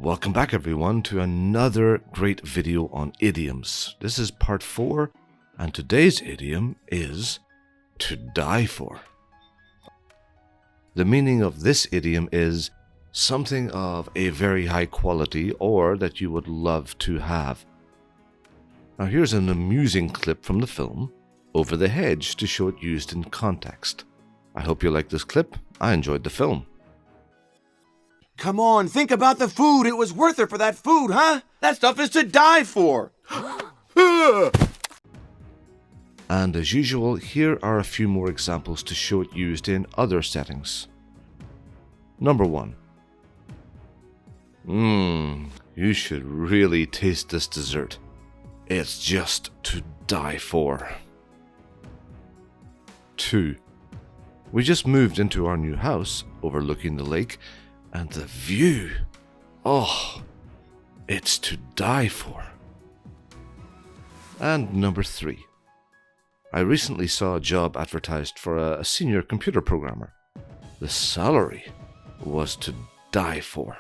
Welcome back everyone to another great video on idioms. This is part 4 and today's idiom is to die for. The meaning of this idiom is something of a very high quality or that you would love to have. Now here's an amusing clip from the film Over the Hedge to show it used in context. I hope you like this clip. I enjoyed the film. Come on, think about the food. It was worth it for that food, huh? That stuff is to die for. And as usual, here are a few more examples to show it used in other settings. Number 1. You should really taste this dessert. It's just to die for. 2. We just moved into our new house overlooking the lake, and the view, it's to die for. And number 3. I recently saw a job advertised for a senior computer programmer. The salary was to die for.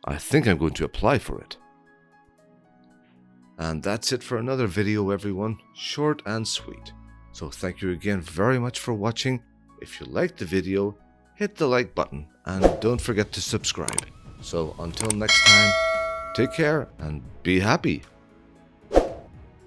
I think I'm going to apply for it. And that's it for another video, everyone. Short and sweet. So thank you again very much for watching. If you liked the video, hit the like button and don't forget to subscribe. So until next time, take care and be happy.